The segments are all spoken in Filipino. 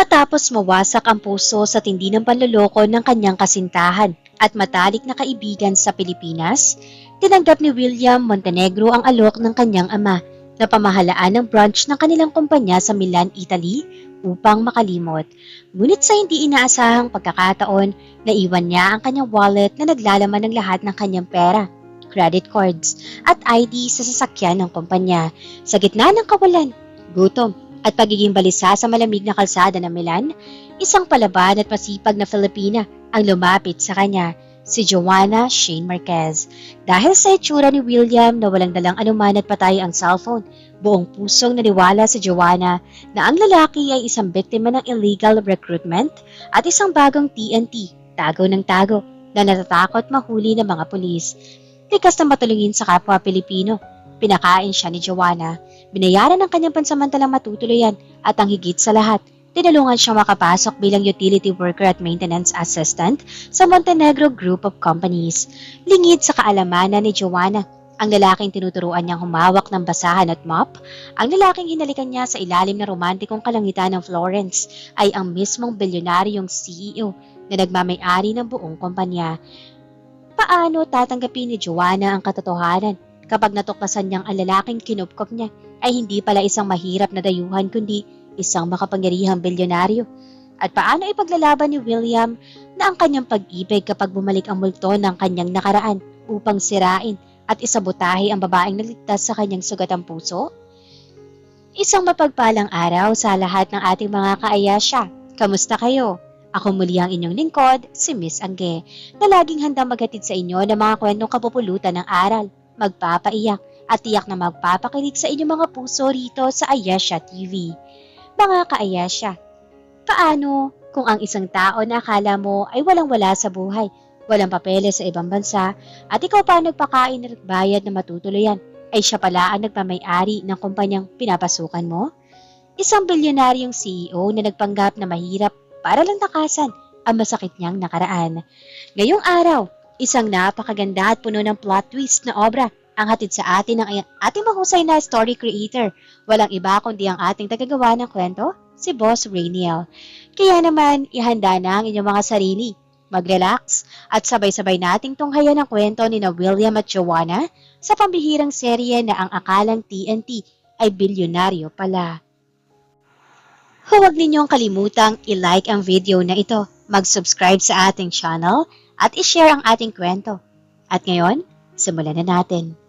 Matapos mawasak ang puso sa tindi ng panloloko ng kanyang kasintahan at matalik na kaibigan sa Pilipinas, tinanggap ni William Montenegro ang alok ng kanyang ama na pamahalaan ng branch ng kanilang kumpanya sa Milan, Italy upang makalimot. Ngunit sa hindi inaasahang pagkakataon, naiwan niya ang kanyang wallet na naglalaman ng lahat ng kanyang pera, credit cards at ID sa sasakyan ng kumpanya. Sa gitna ng kawalan, gutom at pagiging balisa sa malamig na kalsada ng Milan, isang palaban at masipag na Filipina ang lumapit sa kanya, si Joanna Shane Marquez. Dahil sa itsura ni William na walang dalang anuman at patay ang cellphone, buong pusong naniwala si Joanna na ang lalaki ay isang biktima ng illegal recruitment at isang bagong TNT, tago ng tago, na natatakot mahuli ng mga pulis. Tikas na matulungin sa kapwa Pilipino, pinakain siya ni Joanna, binayaran ng kanyang pansamantalang matutuluyan at ang higit sa lahat, tinulungan siyang makapasok bilang utility worker at maintenance assistant sa Montenegro Group of Companies. Lingid sa kaalamanan ni Joanna, ang lalaking tinuturuan niyang humawak ng basahan at mop, ang lalaking hinalikan niya sa ilalim ng romantikong kalangitan ng Florence ay ang mismong bilyonaryong CEO na nagmamay-ari ng buong kumpanya. Paano tatanggapin ni Joanna ang katotohanan kapag natuklasan niyang ang lalaking kinupkop niya ay hindi pala isang mahirap na dayuhan kundi isang makapangyarihang bilyonaryo? At paano ipaglalaban ni William na ang kanyang pag-ibig kapag bumalik ang multo ng kanyang nakaraan upang sirain at isabotahe ang babaeng nagligtas sa kanyang sugatang puso? Isang mapagpalang araw sa lahat ng ating mga kaayasya. Kamusta kayo? Ako muli ang inyong lingkod, si Miss Angge, na laging handang maghatid sa inyo ng mga kwentong kapupulutan ng aral, magpapaiyak at tiyak na magpapakilig sa inyong mga puso rito sa Ayesha TV. Mga kaayasya, paano kung ang isang tao na akala mo ay walang-wala sa buhay, walang papeles sa ibang bansa, at ikaw pa nagpakain at bayad na matutuluyan, ay siya pala ang nagmamay-ari ng kumpanyang pinapasukan mo? Isang bilyonaryong CEO na nagpanggap na mahirap para lang takasan ang masakit niyang nakaraan. Ngayong araw, isang napakaganda at puno ng plot twist na obra ang hatid sa atin ng ating mahusay na story creator. Walang iba kundi ang ating tagagawa ng kwento, si Boss Rainiel. Kaya naman, ihanda na ang inyong mga sarili, mag-relax at sabay-sabay nating tunghayan ang kwento ni na William at Joanna sa pambihirang serye na ang akalang TNT ay bilyonaryo pala. Huwag ninyong kalimutang i-like ang video na ito, mag-subscribe sa ating channel at i-share ang ating kwento. At ngayon, simulan na natin.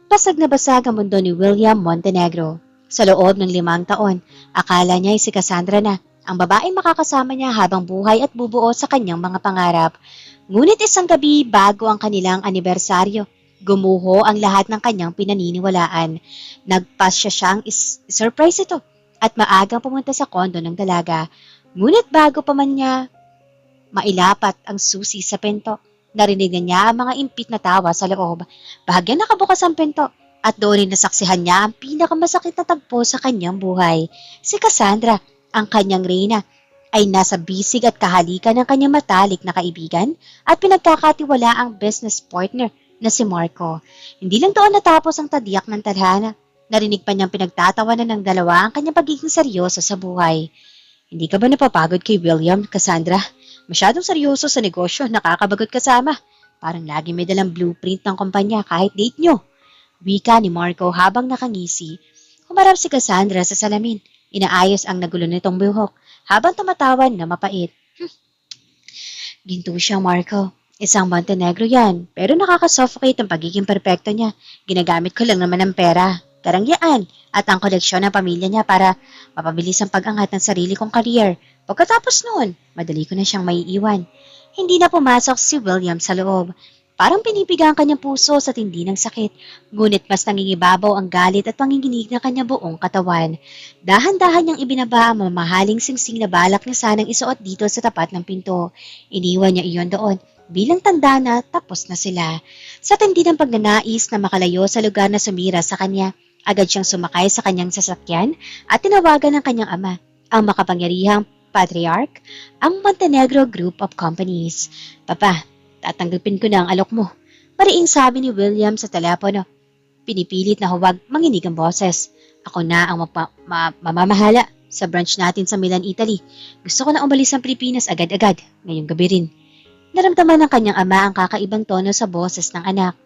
Basag na basag ang mundo ni William Montenegro. Sa loob ng 5 taon, akala niya ay si Cassandra na, ang babaeng makakasama niya habang buhay at bubuo sa kanyang mga pangarap. Ngunit isang gabi bago ang kanilang anibersaryo, gumuho ang lahat ng kanyang pinaniniwalaan. Nagpasya siyang surprise ito at maagang pumunta sa kondo ng dalaga. Ngunit bago pa man niya mailapat ang susi sa pinto, narinig niya ang mga impit na tawa sa loob. Bahagyang nakabukas ang pinto at doon rin nasaksihan niya ang pinakamasakit na tagpo sa kanyang buhay. Si Cassandra, ang kanyang reyna, ay nasa bisig at kahalikan ng kanyang matalik na kaibigan at pinagkakatiwala ang business partner na si Marco. Hindi lang doon natapos ang tadyak ng tadhana. Narinig pa niyang pinagtatawanan ng dalawa ang kanyang pagiging seryoso sa buhay. Hindi ka ba napapagod kay William, Cassandra? Masyadong seryoso sa negosyo, nakakabagot kasama. Parang lagi may dalang blueprint ng kumpanya kahit date nyo. Wika ni Marco habang nakangisi. Humarap si Cassandra sa salamin. Inaayos ang nagulo nitong buhok habang tumatawan na mapait. Ginto siya, Marco. Isang Montenegro yan, pero nakaka-suffocate ang pagiging perpekto niya. Ginagamit ko lang naman ang pera, karangyaan, at ang koleksyon ng pamilya niya para mapabilis ang pag-angat ng sarili kong career. Pagkatapos noon, madali ko na siyang maiiwan. Hindi na pumasok si William sa loob. Parang pinipiga ang kanyang puso sa tindi ng sakit, ngunit mas nangingibabaw ang galit at panginginig ng kanyang buong katawan. Dahan-dahan niyang ibinaba ang mamahaling singsing na balak na sanang isuot dito sa tapat ng pinto. Iniwan niya iyon doon, bilang tanda na tapos na sila. Sa tindi ng pagnanais na makalayo sa lugar na sumira sa kanya, agad siyang sumakay sa kanyang sasakyan at tinawagan ng kanyang ama, ang makapangyarihang patriarch, ang Montenegro Group of Companies. Papa, tatanggapin ko na ang alok mo, mariing sabi ni William sa telepono. Pinipilit na huwag manginig ang boses. Ako na ang mamamahala, sa branch natin sa Milan, Italy. Gusto ko na umalis ng Pilipinas agad-agad, ngayong gabi rin. Naramdaman ng kanyang ama ang kakaibang tono sa boses ng anak.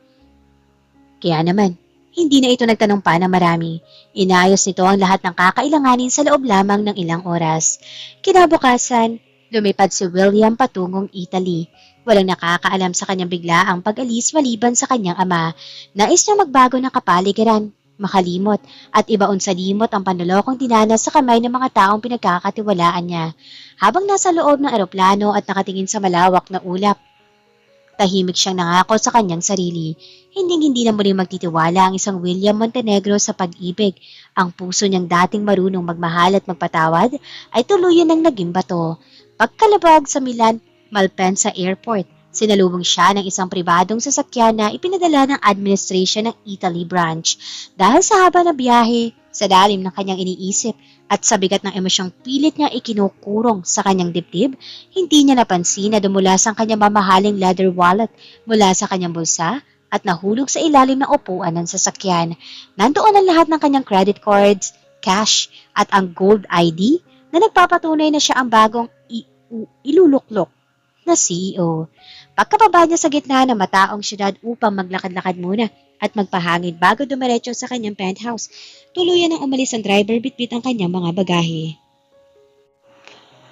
Kaya naman, hindi na ito nagtanong pa na marami. Inayos nito ang lahat ng kakailanganin sa loob lamang ng ilang oras. Kinabukasan, lumipad si William patungong Italy. Walang nakakaalam sa kanyang biglaang pag-alis maliban sa kanyang ama. Nais niya magbago ng kapaligiran, makalimot, at ibaon sa limot ang panlolokong dinanas sa kamay ng mga taong pinagkakatiwalaan niya. Habang nasa loob ng eroplano at nakatingin sa malawak na ulap, tahimik siyang nangako sa kanyang sarili. Hindi na muling magtitiwala ang isang William Montenegro sa pag-ibig. Ang puso niyang dating marunong magmahal at magpatawad ay tuluyan ng naging bato. Pagkalabag sa Milan, Malpensa Airport, sinalubong siya ng isang pribadong sasakyan na ipinadala ng administration ng Italy branch. Dahil sa haba na biyahe, sa lalim ng kanyang iniisip at sa bigat ng emosyong pilit niya ikinukurong sa kanyang dibdib, hindi niya napansin na dumulas ang kanyang mamahaling leather wallet mula sa kanyang bulsa at nahulog sa ilalim ng upuan ng sasakyan. Nandoon ang lahat ng kanyang credit cards, cash at ang gold ID na nagpapatunay na siya ang bagong iluluklok na CEO. Pagkababa niya sa gitna ng mataong syudad upang maglakad-lakad muna at magpahangin bago dumiretso sa kanyang penthouse, tuluyan ang umalis ang driver bitbit ang kanyang mga bagahe.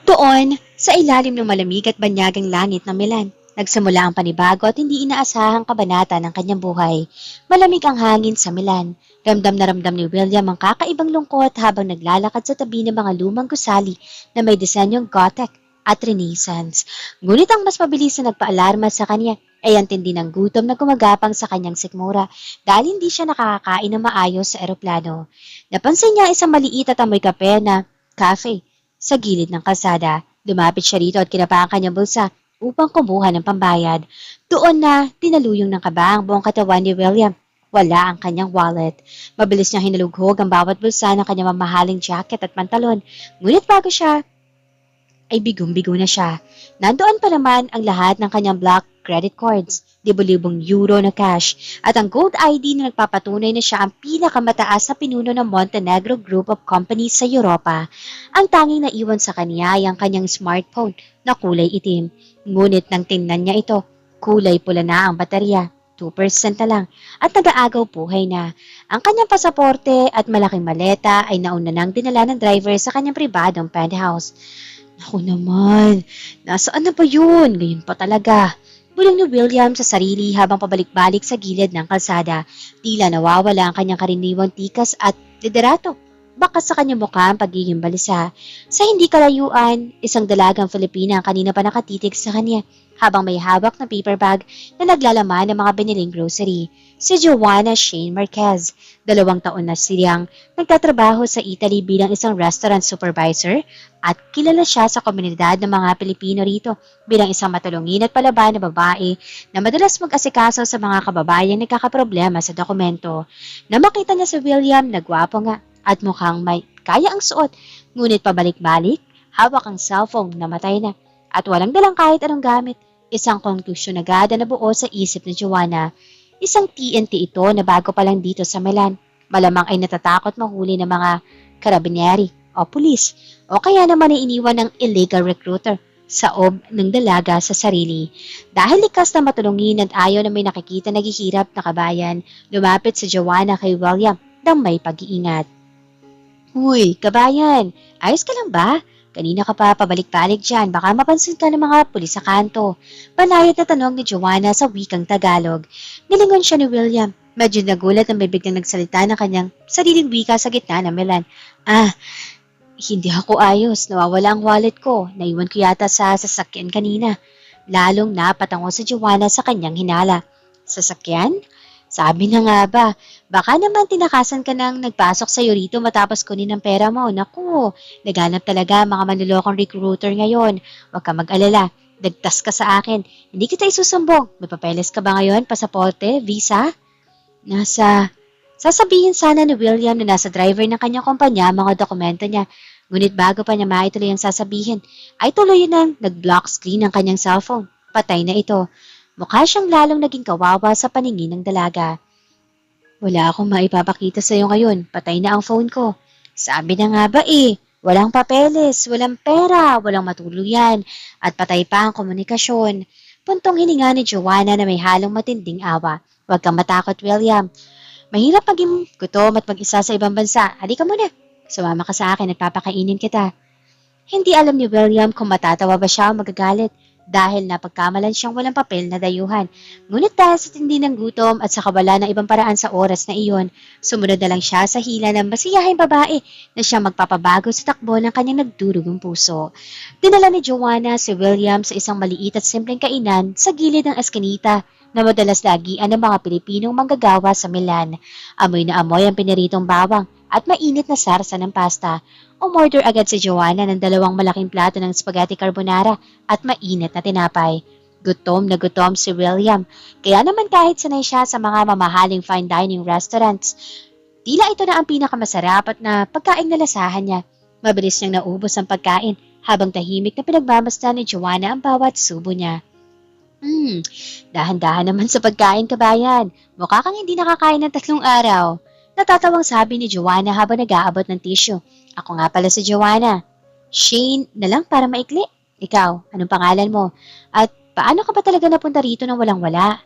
Doon, sa ilalim ng malamig at banyagang langit ng Milan, nagsimula ang panibago at hindi inaasahang kabanata ng kanyang buhay. Malamig ang hangin sa Milan. Ramdam na ramdam ni William ang kakaibang lungkot habang naglalakad sa tabi ng mga lumang gusali na may disenyong Gothic at Renaissance. Ngunit ang mas mabilis na nagpaalarma sa kanya ay ang tindi ng gutom na gumagapang sa kanyang sikmura dahil hindi siya nakakakain ng maayos sa eroplano. Napansin niya isang maliit at amoy kape na cafe sa gilid ng kalsada. Lumapit siya rito at kinapa ang kanyang bulsa upang kumuha ng pambayad. Doon na tinaluyong ng kaba ang buong katawan ni William. Wala ang kanyang wallet. Mabilis niyang hinalughog ang bawat bulsa ng kanyang mamahaling jacket at pantalon. Ngunit bago siya ay bigong-bigo na siya. Nandoon pa naman ang lahat ng kanyang black credit cards, libo-libong euro na cash, at ang gold ID na nagpapatunay na siya ang pinakamataas na pinuno ng Montenegro Group of Companies sa Europa. Ang tanging naiwan sa kanya ay ang kanyang smartphone na kulay itim. Ngunit nang tingnan niya ito, kulay pula na ang baterya. 2% na lang at nag-aagaw buhay na. Ang kanyang pasaporte at malaking maleta ay nauna nang dinala ng driver sa kanyang pribadong penthouse. Naku naman, nasaan na ba yun? Ngayon pa talaga. Buling ni William sa sarili habang pabalik-balik sa gilid ng kalsada. Tila nawawala ang kanyang karaniwang tikas at liderato. Baka sa kanyang mukha ang pagiging balisa. Sa hindi kalayuan, isang dalagang Filipina ang kanina pa nakatitig sa kanya habang may hawak na paper bag na naglalaman ng mga biniling grocery. Si Joanna Shane Marquez, 2 taon na siyang nagtatrabaho sa Italy bilang isang restaurant supervisor at kilala siya sa komunidad ng mga Pilipino rito bilang isang matulungin at palaban na babae na madalas mag-asikaso sa mga kababayang nagkakaproblema sa dokumento. Na makita niya si William, nagwapo nga at mukhang may kaya ang suot, ngunit pabalik-balik, hawak ang cellphone na matay na at walang dalang kahit anong gamit. Isang konklusyon agad na nabuo sa isip ni Joanna. Isang TNT ito na bago pa lang dito sa Milan. Malamang ay natatakot mahuli ng mga karabinieri o pulis o kaya naman ay iniwan ng illegal recruiter sa ng dalaga sa sarili. Dahil likas na matulungin at ayaw na may nakikita naghihirap na kabayan, lumapit si Joanna kay William nang may pag-iingat. Uy, kabayan, ayos ka lang ba? Kanina ka pa pabalik-balik dyan, baka mapansin ka ng mga pulis sa kanto. Panayat na tanong ni Joanna sa wikang Tagalog. Nilingon siya ni William. Medyo nagulat ang bibiglang nagsalita ng kanyang sariling wika sa gitna ng Milan. Hindi ako ayos. Nawawala ang wallet ko. Naiwan ko yata sa sasakyan kanina. Lalong napatango si Joanna sa kanyang hinala. Sasakyan? Sabi na nga ba, baka naman tinakasan ka nang nagpasok sa'yo rito matapos kunin ang pera mo. Naku, naghanap talaga mga manlolokong recruiter ngayon. Huwag ka mag-alala, dagtas ka sa akin. Hindi kita isusumbong. May papeles ka ba ngayon? Pasaporte? Visa? Sasabihin sana ni William na nasa driver ng kanyang kumpanya mga dokumento niya. Ngunit bago pa niya maituloy ang sasabihin, ay tuloy nang nag-block screen ang kanyang cellphone. Patay na ito. Mukha siyang lalong naging kawawa sa paningin ng dalaga. Wala akong maipapakita sa iyo ngayon. Patay na ang phone ko. Sabi na nga ba Walang papeles, walang pera, walang matuluyan, at patay pa ang komunikasyon. Puntong hininga ni Joanna na may halong matinding awa. Huwag kang matakot, William. Mahirap maging gutom at mag-isa sa ibang bansa. Halika muna. Sumama ka sa akin at papakainin kita. Hindi alam ni William kung matatawa ba siya o magagalit dahil napagkamalan siyang walang papel na dayuhan. Ngunit dahil sa tindi ng gutom at sa kawalan ng ibang paraan sa oras na iyon, sumunod na lang siya sa hila ng masiyahing babae na siyang magpapabago sa takbo ng kanyang nagdurugong puso. Dinala ni Joanna si William sa isang maliit at simpleng kainan sa gilid ng eskinita na madalas lagian ng mga Pilipinong manggagawa sa Milan. Amoy na amoy ang piniritong bawang at mainit na sarsa ng pasta. Umorder agad si Joanna ng 2 malaking plato ng spaghetti carbonara at mainit na tinapay. Gutom na gutom si William, kaya naman kahit sanay siya sa mga mamahaling fine dining restaurants, tila ito na ang pinakamasarap at na pagkain na lasahan niya. Mabilis niyang naubos ang pagkain habang tahimik na pinagmamasdan ni Joanna ang bawat subo niya. Dahan-dahan naman sa pagkain, kabayan. Mukha kang hindi nakakain ng 3 araw. Natatawang sabi ni Joanna habang nag-aabot ng tissue. Ako nga pala si Joanna. Shane na lang para maikli. Ikaw, anong pangalan mo? At paano ka ba talaga napunta rito nang walang-wala?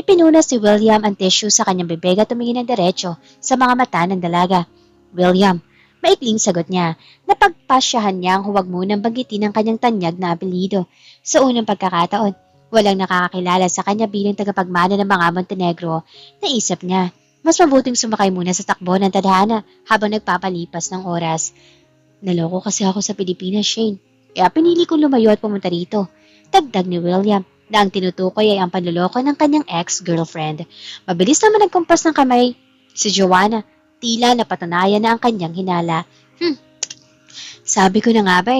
Ipinuna si William ang tissue sa kanyang bibig at tumingin ng diretso sa mga mata ng dalaga. William, maikling sagot niya. Napagpasyahan niyang huwag munang banggitin ang kanyang tanyag na apelyido. Sa unang pagkakataon, walang nakakakilala sa kanya bilang tagapagmana ng mga Montenegro. Naisip niya, mas mabuting sumakay muna sa takbo ng tadhana habang nagpapalipas ng oras. Naloko kasi ako sa Pilipinas, Shane. Kaya pinili kong lumayo at pumunta rito. Dagdag ni William na ang tinutukoy ay ang panloloko ng kanyang ex-girlfriend. Mabilis naman nagkumpas ng kamay si Joanna. Tila napatunayan na ang kanyang hinala. Sabi ko na nga ba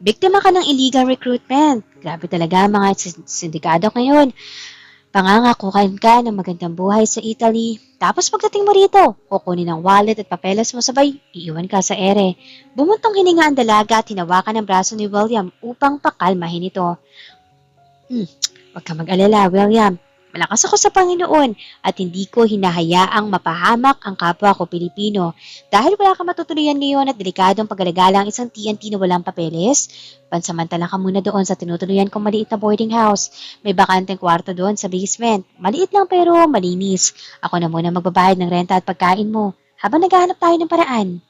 biktima ka ng illegal recruitment. Grabe talaga mga sindikado ngayon. Pangangakukan ka ng magandang buhay sa Italy. Tapos pagdating mo rito, kukunin ang wallet at papeles mo sabay, iiwan ka sa ere. Bumuntong hininga ang dalaga at hinawakan ang braso ni William upang pakalmahin ito. Huwag ka mag-alala, William. Malakas ako sa Panginoon at hindi ko hinahayaang mapahamak ang kapwa ko Pilipino. Dahil wala ka matutuloyan ngayon at delikadong pag-alagala ang isang TNT na walang papeles, pansamantala ka muna doon sa tinutuluyan kong maliit na boarding house. May bakanteng kwarto doon sa basement. Maliit lang pero malinis. Ako na muna magbabayad ng renta at pagkain mo habang naghahanap tayo ng paraan.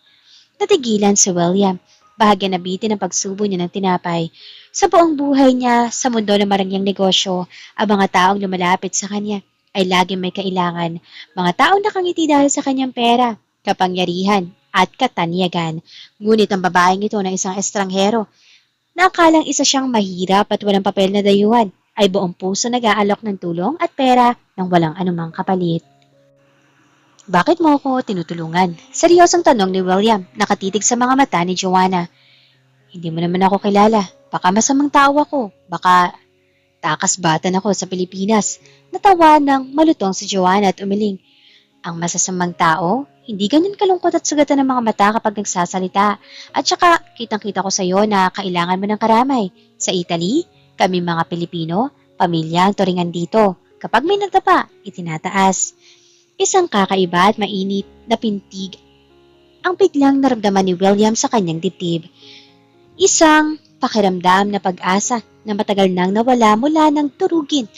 Natigilan si William. Bahagya nabitin ang pagsubo niya ng tinapay. Sa buong buhay niya, sa mundo ng marangyang negosyo, ang mga taong lumalapit sa kanya ay laging may kailangan. Mga taong nakangiti dahil sa kanyang pera, kapangyarihan, at katanyagan. Ngunit ang babaeng ito na isang estranghero, na akalang isa siyang mahirap at walang papel na dayuhan, ay buong puso nag-aalok ng tulong at pera nang walang anumang kapalit. Bakit mo ako tinutulungan? Seryosong tanong ni William, nakatitig sa mga mata ni Joanna. Hindi mo naman ako kilala. Baka masamang tao ako. Baka takas-batan ako sa Pilipinas. Natawa ng malutong si Joanna at umiling. Ang masasamang tao, hindi ganyan kalungkot at sugatan ng mga mata kapag nagsasalita. At saka, kitang-kita ko sa iyo na kailangan mo ng karamay. Sa Italy, kami mga Pilipino, pamilya ang turingan dito. Kapag may nagtapa, itinataas. Isang kakaiba at mainit na pintig ang biglang naramdaman ni William sa kanyang dibdib. Isang pakiramdam na pag-asa na matagal nang nawala mula ng turugin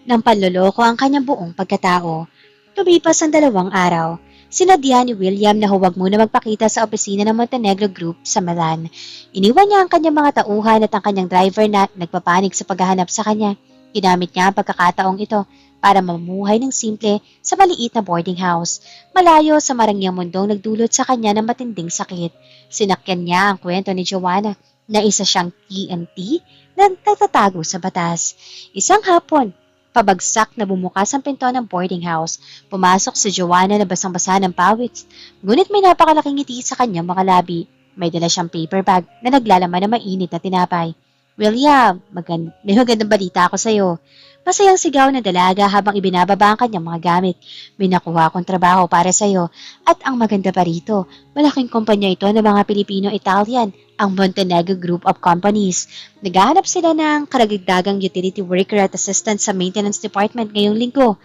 ng panloloko ang kanyang buong pagkatao. Lumipas ang 2 araw. Sinadya ni William na huwag muna magpakita sa opisina ng Montenegro Group sa Milan. Iniwan niya ang kanyang mga tauhan at ang kanyang driver na nagpapanik sa paghahanap sa kanya. Ginamit niya ang pagkakataong ito para mamuhay ng simple sa maliit na boarding house, malayo sa marangyang mundong nagdulot sa kanya ng matinding sakit. Sinakyan niya ang kwento ni Joanna na isa siyang TNT na nagtatago sa batas. Isang hapon, pabagsak na bumukas ang pinto ng boarding house. Pumasok si Joanna na basang-basa ng pawis, ngunit may napakalaking ngiti sa kanyang mga labi. May dala siyang paper bag na naglalaman ng mainit na tinapay. William, may magandang balita ako sa iyo. Masayang sigaw ng dalaga habang ibinababa ang kanyang mga gamit. May nakuha akong trabaho para sa iyo. At ang maganda pa rito, malaking kumpanya ito ng mga Pilipino-Italian, ang Montenegro Group of Companies. Naghahanap sila ng karagdagang utility worker at assistant sa maintenance department ngayong linggo.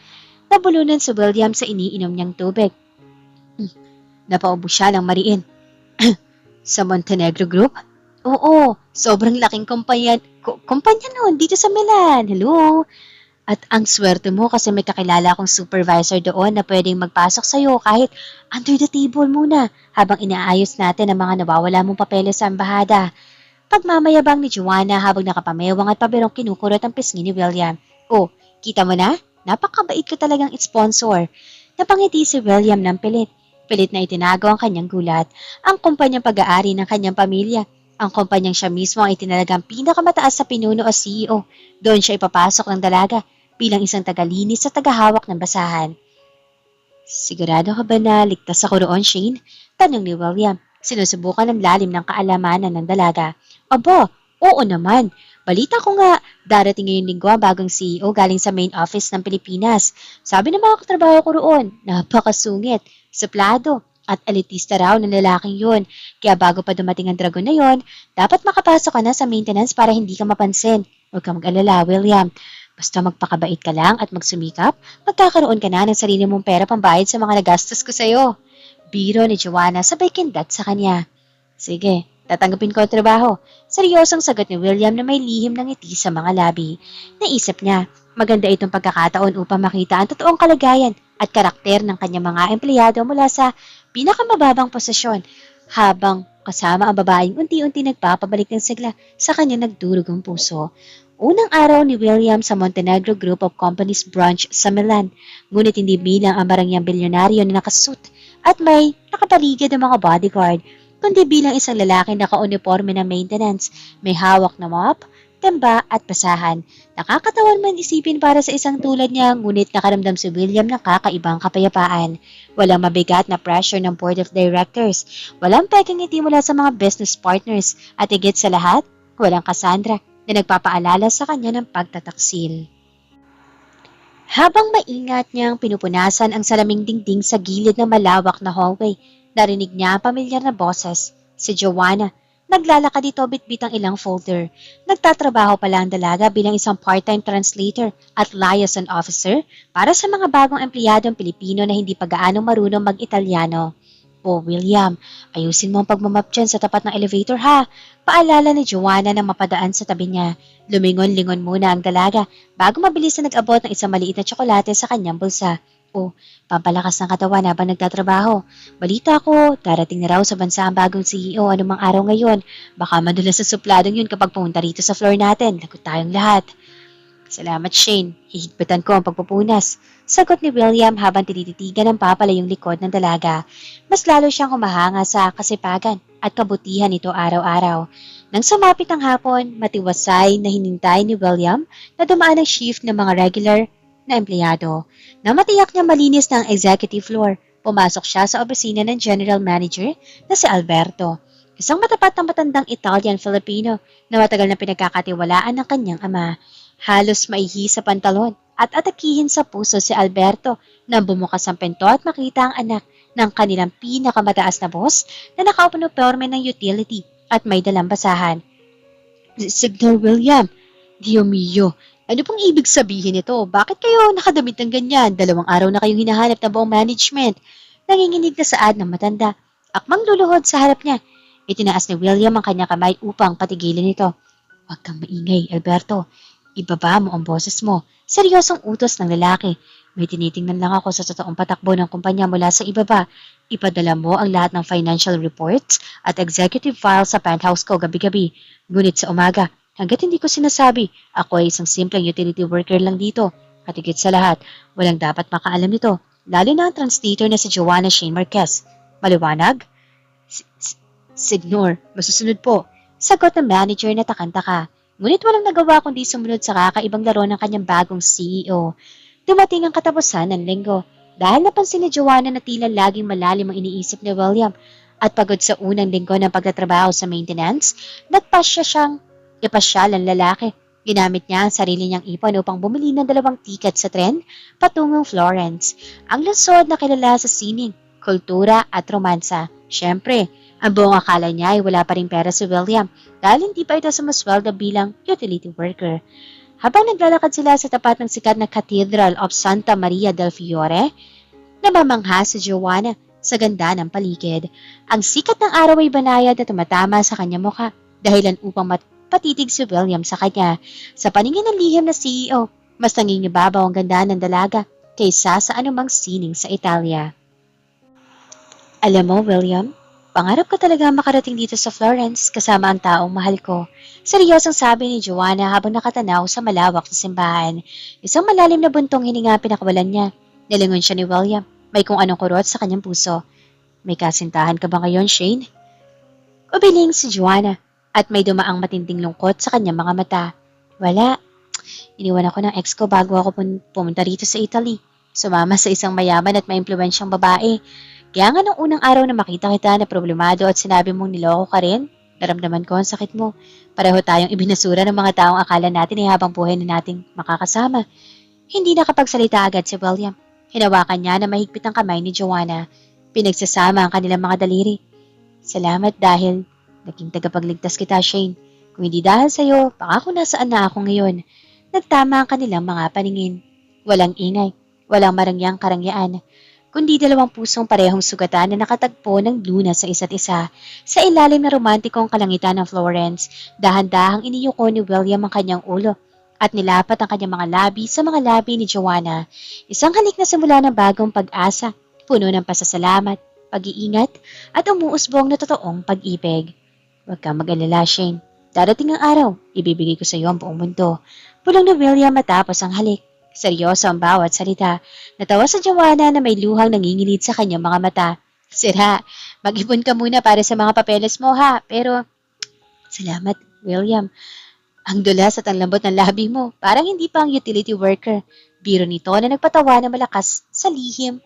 Nabulunan si William sa iniinom niyang tubig. Napaubo siya ng mariin. Sa Montenegro Group? Oo, sobrang laking kumpanya noon dito sa Milan. Hello? At ang swerte mo kasi may kakilala akong supervisor doon na pwedeng magpasok sa'yo kahit under the table muna habang inaayos natin ang mga nawawala mong papeles sa embahada. Pagmamayabang ni Joanna habang nakapamewang at pabirong kinukurot ang pisngi ni William. Oh, kita mo na? Napakabait ko talagang sponsor. Napangiti si William ng pilit. Pilit na itinago ang kanyang gulat. Ang kumpanyang pag-aari ng kanyang pamilya. Ang kumpanyang siya mismo ang itinalagang pinakamataas sa pinuno o CEO. Doon siya ipapasok ng dalaga bilang isang tagalinis sa tagahawak ng basahan. Sigurado ka ba na ligtas ako roon, Shane? Tanong ni William. Sinusubukan ng lalim ng kaalamanan ng dalaga. Aba, oo naman. Balita ko nga, darating ngayong linggo ang bagong CEO galing sa main office ng Pilipinas. Sabi ng mga katrabaho ko roon, napakasungit, suplado, at elitista raw ng lalaking yun. Kaya bago pa dumating ang dragon na yon, dapat makapasok ka na sa maintenance para hindi ka mapansin. Huwag ka mag-alala, William. Basta magpakabait ka lang at magsumikap, magkakaroon ka na ng sarili mong pera pambayad sa mga nagastos ko sa'yo. Biro ni Joanna sabay kindat sa kanya. Sige, tatanggapin ko ang trabaho. Seryosong sagot ni William na may lihim ng ngiti sa mga labi. Naisip niya, maganda itong pagkakataon upang makita ang totoong kalagayan at karakter ng kanyang mga empleyado mula sa pinakamababang posisyon habang kasama ang babaeng unti-unti nagpapabalik ng sigla sa kanyang nagdurugong puso. Unang araw ni William sa Montenegro Group of Companies branch sa Milan, ngunit hindi bilang ang barangyang bilyonaryo na nakasuit at may nakapaligid ng mga bodyguard, kundi bilang isang lalaki na naka-uniforme ng maintenance, may hawak na mop, timba at basahan. Nakakatawan man isipin para sa isang tulad niya, ngunit nakaramdam si William ng kakaibang kapayapaan. Walang mabigat na pressure ng board of directors, walang peking ngiti mula sa mga business partners, at higit sa lahat, walang Cassandra na nagpapaalala sa kanya ng pagtataksil. Habang maingat niyang pinupunasan ang salaming dingding sa gilid ng malawak na hallway, narinig niya ang pamilyar na boses. Si Joanna, naglalakad dito bitbit ang ilang folder. Nagtatrabaho pala ang dalaga bilang isang part-time translator at liaison officer para sa mga bagong empleyadong Pilipino na hindi pa gaano marunong mag-Italyano. Oh, William, ayusin mo ang pagmamap dyan sa tapat ng elevator ha. Paalala ni Joanna na mapadaan sa tabi niya. Lumingon-lingon muna ang dalaga bago mabilis na nag-abot ng isang maliit na tsokolate sa kanyang bulsa. Oh, pampalakas ng katawan habang nagtatrabaho. Balita ko, darating na raw sa bansa ang bagong CEO anumang araw ngayon. Baka madulas sa supladong yun kapag pumunta rito sa floor natin. Lagot tayong lahat. Salamat, Shane. Hihigpitan ko ang pagpupunas. Sagot ni William habang tinititigan ng papala yung likod ng dalaga. Mas lalo siyang humahanga sa kasipagan at kabutihan nito araw-araw. Nang sumapit ang hapon, matiwasay na hinintay ni William na dumaan ang shift ng mga regular na empleyado. Nang matiyak niya malinis na ang executive floor, pumasok siya sa opisina ng general manager na si Alberto. Isang matapat na matandang Italian-Filipino na matagal na pinagkakatiwalaan ng kanyang ama. Halos maihi sa pantalon at atakihin sa puso si Alberto nang bumukas ang pinto at makita ang anak ng kanilang pinakamataas na boss na nakaupunuporme ng utility at may dalang basahan. Signor William, Dio mio, ano pong ibig sabihin nito? Bakit kayo nakadamit ng ganyan? 2 araw na kayong hinahanap ng buong management. Nanginginig na saad ng matanda. Akmang luluhod sa harap niya. Itinaas ni William ang kanyang kamay upang patigilin ito. Huwag kang maingay, Alberto. Ibaba mo ang boses mo. Seryosong utos ng lalaki. May tinitingnan lang ako sa totoong patakbo ng kumpanya mula sa ibaba. Ipadala mo ang lahat ng financial reports at executive files sa penthouse ko gabi-gabi. Ngunit sa umaga, hanggat hindi ko sinasabi, ako ay isang simpleng utility worker lang dito. At higit sa lahat, walang dapat makaalam nito. Lalo na ang translator na si Joanna Shane Marquez. Maliwanag? Signor, masusunod po. Sagot ng manager na takanta-ka. Ngunit walang nagawa kundi sumunod sa kakaibang laro ng kanyang bagong CEO. Dumating ang katapusan ng linggo dahil napansin ni Joanna na tila laging malalim ang iniisip ni William at pagod sa unang linggo ng pagtatrabaho sa maintenance, nagpasya siyang ipasyal ang lalaki. Ginamit niya ang sarili niyang ipon upang bumili ng 2 tiket sa tren patungong Florence. Ang lungsod na kilala sa sining, kultura at romansa. Siyempre, ang buong akala niya ay wala pa ring pera si William dahil hindi pa ito sumasweldo bilang utility worker. Habang naglalakad sila sa tapat ng sikat na Cathedral of Santa Maria del Fiore, namamangha si Joanna sa ganda ng paligid. Ang sikat ng araw ay banayad na tumatama sa kanyang mukha, dahilan upang patitig si William sa kanya. Sa paningin ng lihim na CEO, mas nangingibabaw ang ganda ng dalaga kaysa sa anumang sining sa Italia. Alam mo, William, pangarap ko talaga makarating dito sa Florence kasama ang taong mahal ko. Seryosong sabi ni Joanna habang nakatanaw sa malawak na simbahan. Isang malalim na buntong hininga pinakawalan niya. Nalingon siya ni William. May kung anong kurot sa kanyang puso. May kasintahan ka ba ngayon, Shane? Ubiling si Joanna at may dumaang matinding lungkot sa kanyang mga mata. Wala. Iniwan ako ng ex ko bago ako pumunta rito sa Italy. Sumama sa isang mayaman at maimpluwensyang babae. Kaya nga nung unang araw na makita kita na problemado at sinabi mong niloko ka rin, naramdaman ko ang sakit mo. Pareho tayong ibinasura ng mga taong akala natin ay habang buhay na nating makakasama. Hindi nakapagsalita agad si William. Hinawakan niya na mahigpit ang kamay ni Joanna. Pinagsasama ang kanilang mga daliri. Salamat dahil naging tagapagligtas kita, Shane. Kung hindi dahil sa'yo, baka kung nasaan na ako ngayon. Nagtama ang kanilang mga paningin. Walang ingay, walang marangyang karangyaan, kundi dalawang pusong parehong sugatan na nakatagpo ng luna sa isa't isa. Sa ilalim na romantikong kalangitan ng Florence, dahan-dahang iniyuko ni William ang kanyang ulo at nilapat ang kanyang mga labi sa mga labi ni Joanna. Isang halik na simula ng bagong pag-asa, puno ng pasasalamat, pag-iingat, at umuusbong na totoong pag-ibig. Huwag kang mag-alala, Shane. Darating ang araw, ibibigay ko sa iyo ang buong mundo. Bulong ni William matapos ang halik. Seryoso ang bawat salita. Natawa sa Joanna na may luhang nanginginig sa kanyang mga mata. Sira, mag-ipon ka muna para sa mga papeles mo ha. Pero, salamat, William. Ang dulas at ang lambot ng labi mo. Parang hindi pa ang utility worker. Biro nito na nagpatawa na malakas sa lihim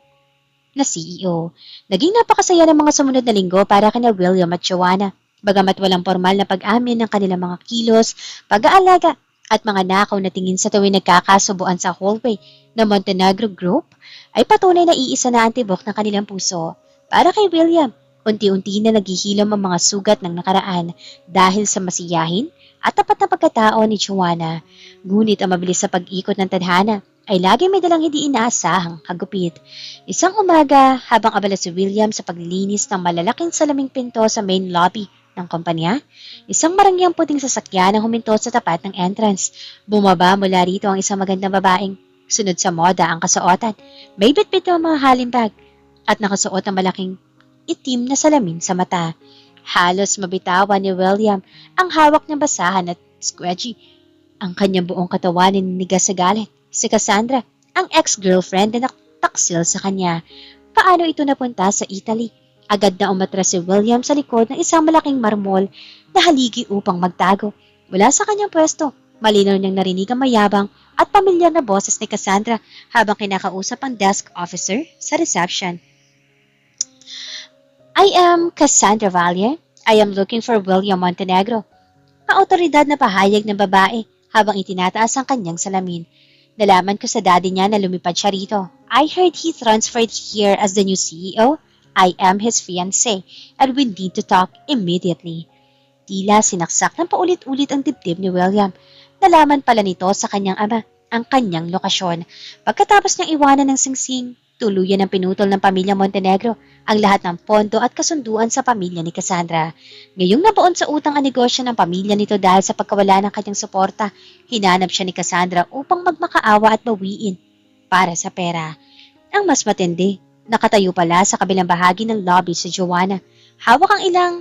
na CEO. Naging napakasaya ng mga sumunod na linggo para kina William at Joanna. Bagamat walang formal na pag-amin ng kanilang mga kilos, pag-aalaga, at mga nakaw na tingin sa tuwing nagkakasubuan sa hallway ng Montenegro Group, ay patunay na iisa na ang tibok ng kanilang puso. Para kay William, unti-unti na naghihilom ang mga sugat ng nakaraan dahil sa masiyahin at tapat na pagkatao ni Joanna. Ngunit ang mabilis sa pag-ikot ng tadhana ay lagi may dalang hindi inaasahang hagupit. Isang umaga, habang abala si William sa paglilinis ng malalaking salaming pinto sa main lobby ng kumpanya, isang marangyang puting sasakyan ang huminto sa tapat ng entrance. Bumaba mula rito ang isang magandang babaeng. Sunod sa moda ang kasuotan. May bitbit ng mga halimbag at nakasuot ang malaking itim na salamin sa mata. Halos mabitawan ni William ang hawak niyang basahan at squedgy. Ang kanyang buong katawan ninigas sa galit. Si Cassandra, ang ex-girlfriend na taksil sa kanya. Paano ito napunta sa Italy? Agad na umatras si William sa likod ng isang malaking marmol na haligi upang magtago. Mula sa kanyang pwesto, malinaw niyang narinig ang mayabang at pamilyar na boses ni Cassandra habang kinakausap ang desk officer sa reception. I am Cassandra Valle. I am looking for William Montenegro. Maautoridad na pahayag ng babae habang itinataas ang kanyang salamin. Nalaman ko sa daddy niya na lumipad siya rito. I heard he transferred here as the new CEO. I am his fiancé and we need to talk immediately. Tila sinaksak ng paulit-ulit ang dibdib ni William. Nalaman pala nito sa kanyang ama ang kanyang lokasyon. Pagkatapos niyang iwanan ng singsing, tuluyan ang pinutol ng pamilya Montenegro ang lahat ng pondo at kasunduan sa pamilya ni Cassandra. Ngayong nabaon sa utang ang negosyo ng pamilya nito dahil sa pagkawala ng kanyang suporta, hinanap siya ni Cassandra upang magmakaawa at bawiin para sa pera. Ang mas matindi, nakatayo pala sa kabilang bahagi ng lobby si Joanna. Hawak ang ilang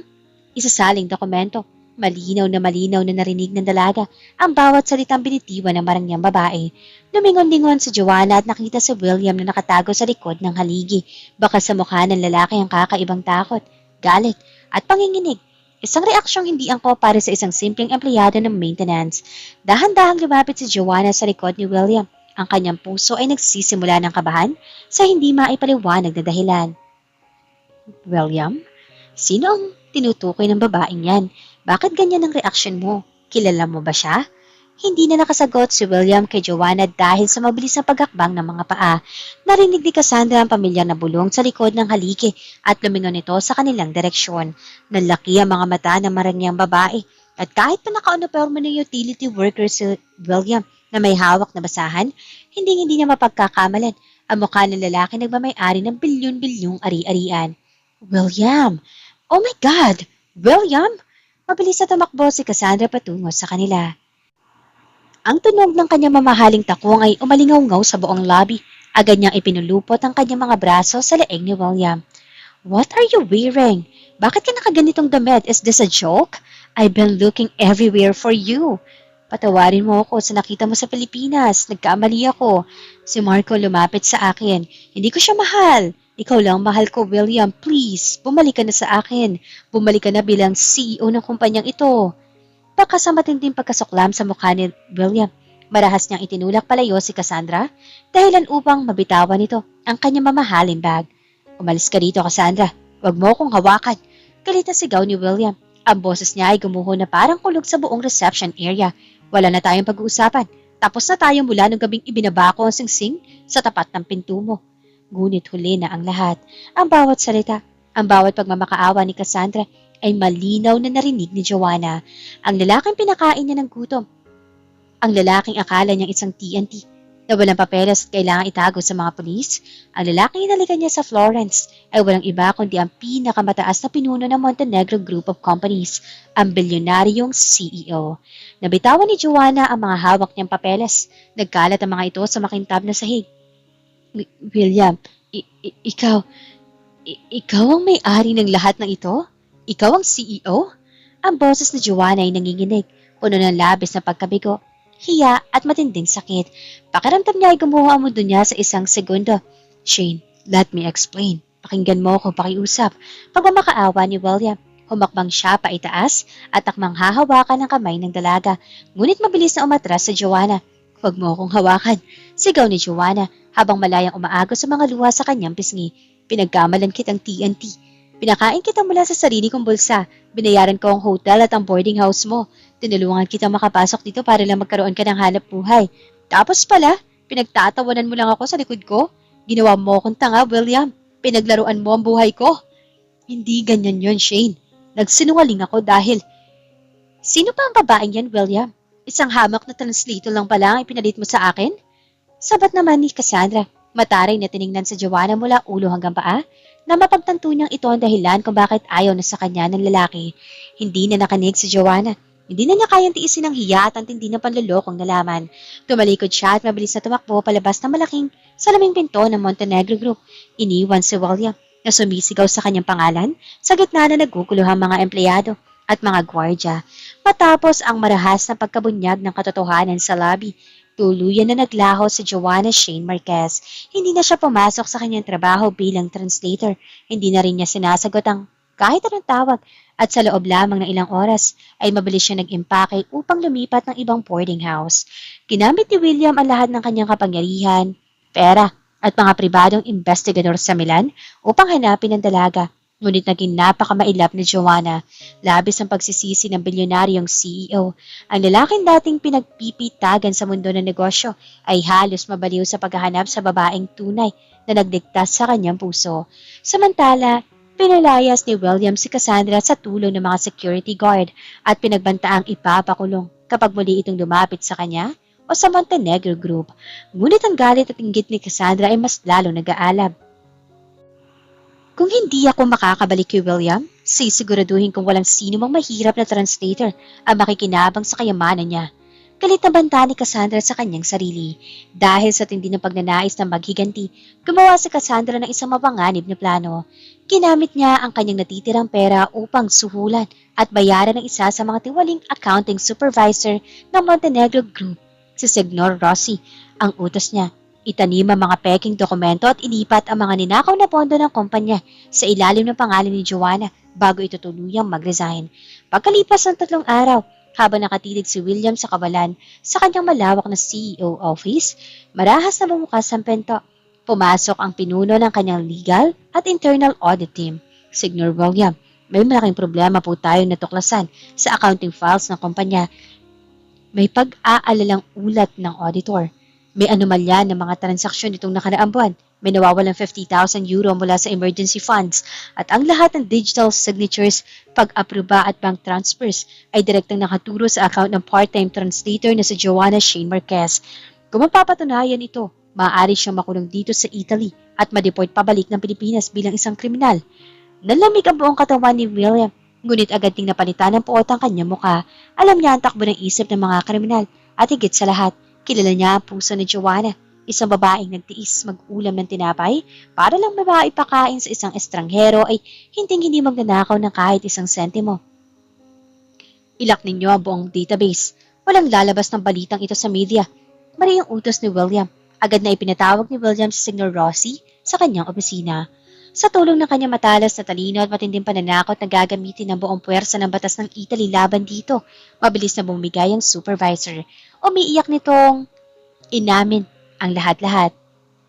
isasaling dokumento. Malinaw na narinig ng dalaga ang bawat salitang binitiwan ng marangyang babae. Lumingon-lingon si Joanna at nakita si William na nakatago sa likod ng haligi. Baka sa mukha ng lalaki ang kakaibang takot, galit at panginginig. Isang reaksyong hindi angko para sa isang simpleng empleyado ng maintenance. Dahan-dahang lumapit si Joanna sa likod ni William. Ang kanyang puso ay nagsisimula ng kabahan sa hindi maipaliwanag na dahilan. William? Sino ang tinutukoy ng babaeng yan? Bakit ganyan ang reaksyon mo? Kilala mo ba siya? Hindi na nakasagot si William kay Joanna dahil sa mabilis na paghakbang ng mga paa. Narinig ni Cassandra ang pamilyar na bulong sa likod ng haligi at lumingon ito sa kanilang direksyon. Nalaki ang mga mata ng marangyang babae at kahit pa naka-uniforme ng utility worker si William na may hawak na basahan, hindi niya mapagkakamalan ang mukha ng lalaki nagmamay-ari ng bilyon-bilyong ari-arian. William! Oh my God! William! Mabilis na tumakbo si Cassandra patungo sa kanila. Ang tunog ng kanyang mamahaling takong ay umalingaw-ngaw sa buong lobby. Agad niyang ipinulupot ang kanyang mga braso sa leeg ni William. What are you wearing? Bakit ka nakaganitong damit? Is this a joke? I've been looking everywhere for you. Patawarin mo ako sa nakita mo sa Pilipinas. Nagkamali ako. Si Marco lumapit sa akin. Hindi ko siya mahal. Ikaw lang mahal ko, William. Please, bumalik ka na sa akin. Bumalik ka na bilang CEO ng kumpanyang ito. Baka sa matinding pagkasuklam sa mukha ni William, marahas niyang itinulak palayo si Cassandra dahilan upang mabitawan nito ang kanyang mamahaling bag. Umalis ka dito, Cassandra. Huwag mo akong hawakan. Galit na sigaw ni William. Ang boses niya ay gumuho na parang kulog sa buong reception area. Wala na tayong pag-uusapan. Tapos na tayo mula nung gabing ibinaba ko ang singsing sa tapat ng pinto mo. Ngunit huli na ang lahat. Ang bawat salita, ang bawat pagmamakaawa ni Cassandra ay malinaw na narinig ni Joanna. Ang lalaking pinakain niya ng gutom. Ang lalaking akala niyang isang TNT na walang papeles at kailangang itago sa mga pulis. Ang lalaking inalikan niya sa Florence ay walang iba kundi ang pinakamataas na pinuno ng Montenegro Group of Companies, ang bilyonaryong CEO. Nabitawan ni Joanna ang mga hawak niyang papeles. Nagkalat ang mga ito sa makintab na sahig. William, ikaw ang may-ari ng lahat ng ito? Ikaw ang CEO? Ang boses ni Joanna ay nanginginig, puno ng labis na pagkabigo, hiya at matinding sakit. Pakiramdam niya ay gumuho ang mundo niya sa isang segundo. Shane, let me explain. Pakinggan mo ako pakiusap. Pagmamakaawa ni William, humakbang siya pa itaas at akmang hahawakan ng kamay ng dalaga. Ngunit mabilis na umatras sa Joanna. Huwag mo akong hawakan. Sigaw ni Joanna habang malayang umaagos sa mga luha sa kanyang pisngi. Pinagkamalan kitang TNT. Pinakain kita mula sa sarili kong bulsa. Binayaran ko ang hotel at ang boarding house mo. Tinulungan kita makapasok dito para lang magkaroon ka ng hanap buhay. Tapos pala, pinagtatawanan mo lang ako sa likod ko. Ginawa mo akong tanga, William. Pinaglaruan mo ang buhay ko. Hindi ganyan yon, Shane. Nagsinungaling ako dahil... Sino pa ang babaeng yan, William? Isang hamak na translator lang pala ang ipinalit mo sa akin? Sabat naman ni Cassandra. Mataray na tiningnan sa Joanna mula ulo hanggang paa na mapagtanto niyang ito ang dahilan kung bakit ayaw na sa kanya ng lalaki. Hindi na nakanig si Joanna. Hindi na niya kayang tiisin ang hiya at ang tindi ng panlulokong nalaman. Tumalikod siya at mabilis na tumakbo palabas ng malaking salaming pinto ng Montenegro Group. Iniwan si William na sumisigaw sa kanyang pangalan sa gitna na naguguluhang mga empleyado at mga gwardya. Matapos ang marahas na pagkabunyag ng katotohanan sa lobby, tuluyan na naglaho si Joanna Shane Marquez. Hindi na siya pumasok sa kanyang trabaho bilang translator. Hindi na rin niya sinasagot ang kahit anong tawag at sa loob lamang ng ilang oras ay mabilis siya nag-impake upang lumipat ng ibang boarding house. Ginamit ni William ang lahat ng kanyang kapangyarihan, pera at mga pribadong investigador sa Milan upang hanapin ang dalaga. Ngunit naging napakamailap ni Joanna. Labis ang pagsisisi ng bilyonaryong CEO. Ang lalaking dating pinagpipitagan sa mundo ng negosyo ay halos mabaliw sa paghahanap sa babaeng tunay na nagdiktas sa kanyang puso. Samantala, pinalayas ni William si Cassandra sa tulong ng mga security guard at pinagbantaang ipapakulong kapag muli itong lumapit sa kanya o sa Montenegro Group. Ngunit ang galit at inggit ni Cassandra ay mas lalo nag-aalab. Kung hindi ako makakabalik kay William, sisiguraduhin kong walang sino mang mahirap na translator ang makikinabang sa kayamanan niya. Galit na banta ni Cassandra sa kanyang sarili. Dahil sa tindi ng pagnanais na maghiganti, gumawa si Cassandra ng isang mapanganib na plano. Ginamit niya ang kanyang natitirang pera upang suhulan at bayaran ng isa sa mga tiwaling accounting supervisor ng Montenegro Group, si Signor Rossi. Ang utos niya, itanim ang mga peking dokumento at ilipat ang mga ninakaw na pondo ng kumpanya sa ilalim ng pangalan ni Joanna bago ito tuluyang mag-resign. Pagkalipas ng 3 araw, habang nakatitig si William sa kawalan sa kanyang malawak na CEO office, marahas na bumukas ang pinto. Pumasok ang pinuno ng kanyang legal at internal audit team. Signor William, may malaking problema po tayong natuklasan sa accounting files ng kumpanya. May pag-aalalang ulat ng auditor. May anomalya ng mga transaksyon nitong nakaraang buwan. May nawawalang €50,000 mula sa emergency funds at ang lahat ng digital signatures, pag-aproba at bank transfers ay direktang nakaturo sa account ng part-time translator na si Joanna Shane Marquez. Kung mapapatunayan ito, maaari siyang makulong dito sa Italy at ma-deport pabalik ng Pilipinas bilang isang kriminal. Nalamig ang buong katawan ni William, ngunit agad ding napalitan ng puot ang kanyang muka. Alam niya ang takbo ng isip ng mga kriminal at higit sa lahat, kilala niya ang puso ni Joanna, isang babaeng nagtiis mag-ulam ng tinapay para lang maipakain sa isang estranghero ay hindi magnanakaw ng kahit isang sentimo. Ilak ninyo ang buong database. Walang lalabas ng balitang ito sa media. Mali ang utos ni William. Agad na ipinatawag ni William si Signor Rossi sa kanyang opisina. Sa tulong ng kanyang matalas na talino at matinding pananakot na gagamitin ng buong puwersa ng batas ng Italy laban dito, mabilis na bumigay ang supervisor. Umiiyak nitong inamin ang lahat-lahat.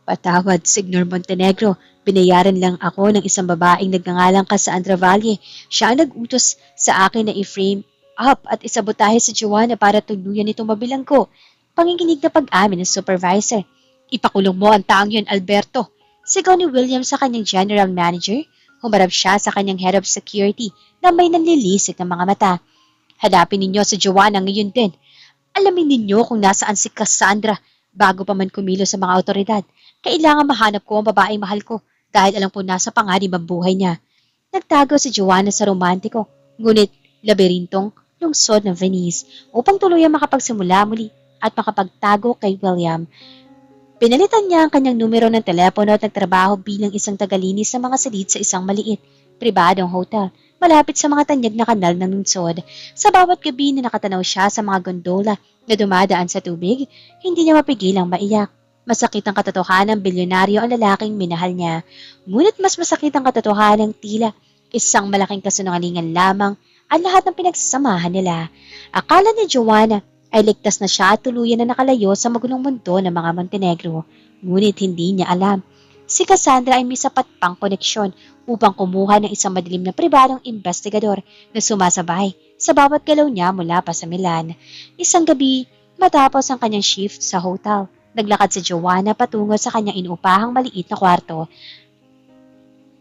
Patawad, Signor Montenegro. Binayaran lang ako ng isang babaeng nagngangalang Cassandra Valle. Siya ang nag-utos sa akin na i-frame up at isabotahe sa Joanna para tuluyan itong mabilanggo. Panginginig na pag-amin ng supervisor. Ipakulong mo ang taong yun, Alberto. Sigaw ni William sa kanyang general manager. Humarap siya sa kanyang head of security na may nanlilisik ng mga mata. Hanapin ninyo si Joanna ngayon din. Alamin ninyo kung nasaan si Cassandra bago pa man kumilos sa mga otoridad. Kailangan mahanap ko ang babaeng mahal ko dahil alam ko nasa panganib ang buhay niya. Nagtago si Joanna sa romantiko, ngunit labirintong lungsod ng Venice upang tuluyang makapagsimula muli at makapagtago kay William. Pinalitan niya ang kanyang numero ng telepono at nagtrabaho bilang isang tagalinis sa mga silid sa isang maliit, pribadong hotel, malapit sa mga tanyag na kanal ng lungsod. Sa bawat gabi na nakatanaw siya sa mga gondola na dumadaan sa tubig, hindi niya mapigilang maiyak. Masakit ang katotohanan ng bilyonaryo ang lalaking minahal niya. Ngunit mas masakit ang katotohanan ng tila isang malaking kasinungalingan lamang ang lahat ng pinagsasamahan nila. Akala ni Joanna ay ligtas na siya at tuluyan na nakalayo sa magulong mundo ng mga Montenegro. Ngunit hindi niya alam. Si Cassandra ay may sapat pang koneksyon upang kumuha ng isang madilim na pribadong investigador na sumasabay sa bawat galaw niya mula pa sa Milan. Isang gabi, matapos ang kanyang shift sa hotel, naglakad si Joanna patungo sa kanyang inuupahang maliit na kwarto.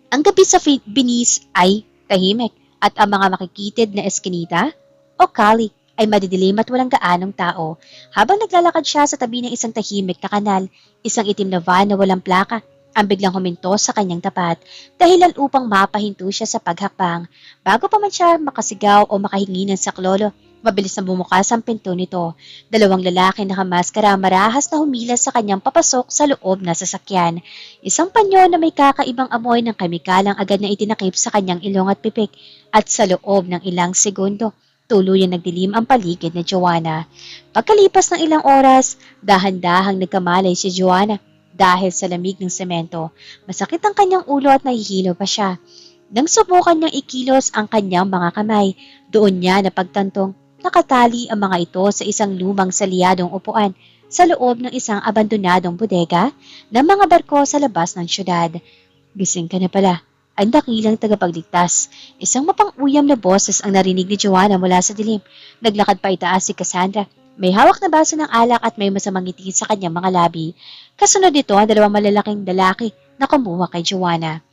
Ang gabi sa Venice ay tahimik at ang mga makikitid na eskinita o kali ay madidilim at walang gaanong tao. Habang naglalakad siya sa tabi ng isang tahimik na kanal, isang itim na van na walang plaka ang biglang huminto sa kanyang tapat, dahilan upang mapahinto siya sa paghakbang. Bago pa man siya makasigaw o makahingi ng saklolo, mabilis na bumukas ang pinto nito. Dalawang lalaki na nakamaskara marahas na humilas sa kanyang papasok sa loob na sasakyan. Isang panyo na may kakaibang amoy ng kemikalang agad na itinakip sa kanyang ilong at pipik, at sa loob ng ilang segundo, tuluyan nagdilim ang paligid ni Joanna. Pagkalipas ng ilang oras, dahan-dahang nagkamalay si Joanna dahil sa lamig ng semento. Masakit ang kanyang ulo at nahihilo pa siya. Nang subukan niyang ikilos ang kanyang mga kamay, doon niya napagtantong nakatali ang mga ito sa isang lumang salyadong upuan sa loob ng isang abandonadong bodega ng mga barko sa labas ng syudad. Gising ka na pala. Ang dakilang tagapagligtas. Isang mapang-uyam na boses ang narinig ni Joanna mula sa dilim. Naglakad pa itaas si Cassandra. May hawak na baso ng alak at may masamang ngiti sa kanyang mga labi. Kasunod nito ang dalawang malalaking lalaki na kumuha kay Joanna.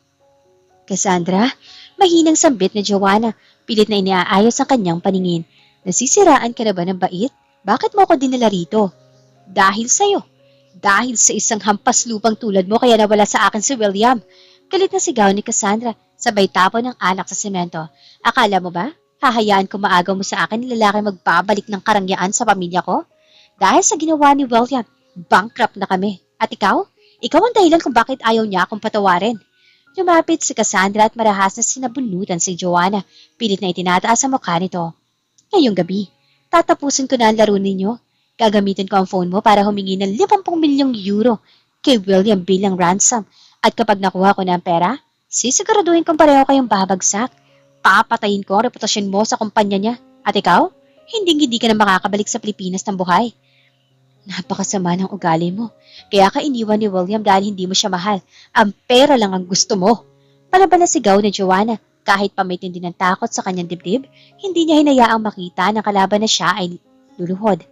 Cassandra, mahinang sambit ni Joanna. Pilit na iniaayos ang kanyang paningin. Nasisiraan ka na ba ng bait? Bakit mo ako dinala rito? Dahil sa'yo. Dahil sa isang hampas lupang tulad mo kaya nawala sa akin si William. Galit na sigaw ni Cassandra, sabay tapon ng alak sa semento. Akala mo ba, hahayaan ko maagaw mo sa akin ni lalaki magbabalik ng karangyaan sa pamilya ko? Dahil sa ginawa ni William, bankrupt na kami. At ikaw? Ikaw ang dahilan kung bakit ayaw niya akong patawarin. Lumapit si Cassandra at marahas na sinabunutan si Joanna. Pilit na itinataas sa mukha nito. Ngayong gabi, tatapusin ko na ang laro ninyo. Gagamitin ko ang phone mo para humingi ng 50 milyong euro kay William bilang ransom. At kapag nakuha ko na ang pera, sisiguraduhin kong pareho kayong babagsak. Papatayin ko ang reputasyon mo sa kumpanya niya. At ikaw, hindi ka na makakabalik sa Pilipinas ng buhay. Napakasama ng ugali mo. Kaya ka iniwan ni William dahil hindi mo siya mahal. Ang pera lang ang gusto mo. Palaban na sigaw ni Joanna. Kahit pa may tindi ng takot sa kanyang dibdib, hindi niya hinayaang makita na kalaban na siya ay luluhod.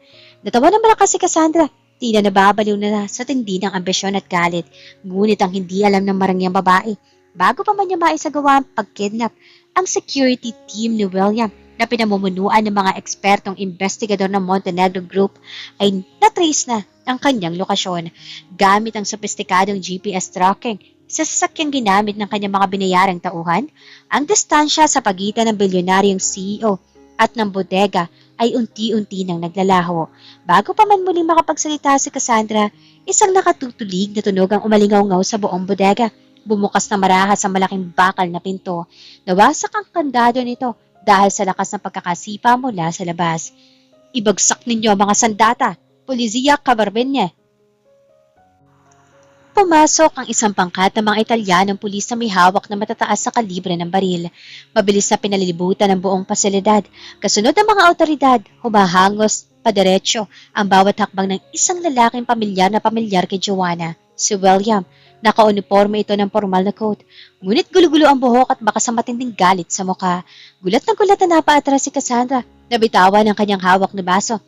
Natawa ng malakas si Cassandra. Tila nababaliw na sa tindi ng ambisyon at galit, ngunit ang hindi alam ng marangyang babae. Bago pa man niya maisagawa ang pagkidnap, ang security team ni William na pinamumunuan ng mga ekspertong investigador ng Montenegro Group ay natrace na ang kanyang lokasyon gamit ang sopistikadong GPS tracking sa sasakyang ginamit ng kanyang mga binayarang tauhan. Ang distansya sa pagitan ng bilyonaryong CEO at ng bodega ay unti-unti nang naglalaho. Bago pa man muling makapagsalita si Cassandra, isang nakatutulig na tunog ang umalingaw-ngaw sa buong bodega. Bumukas na marahas ang malaking bakal na pinto. Nawasak ang kandado nito dahil sa lakas ng pagkakasipa mula sa labas. Ibagsak ninyo mga sandata! Polisiya Kabarbenye! Pumasok ang isang pangkat ng mga Italianong pulis na may hawak na matataas sa kalibre ng baril. Mabilis na pinalilibutan ang buong pasilidad. Kasunod ng mga awtoridad, humahangos padiretso ang bawat hakbang ng isang lalaking pamilyar kay Joanna, si William. Naka-uniforme ito ng formal na coat. Ngunit gulo-gulo ang buhok at baka sa matinding galit sa mukha. Gulat na napaatras si Cassandra. Nabitawan ang kanyang hawak na baso.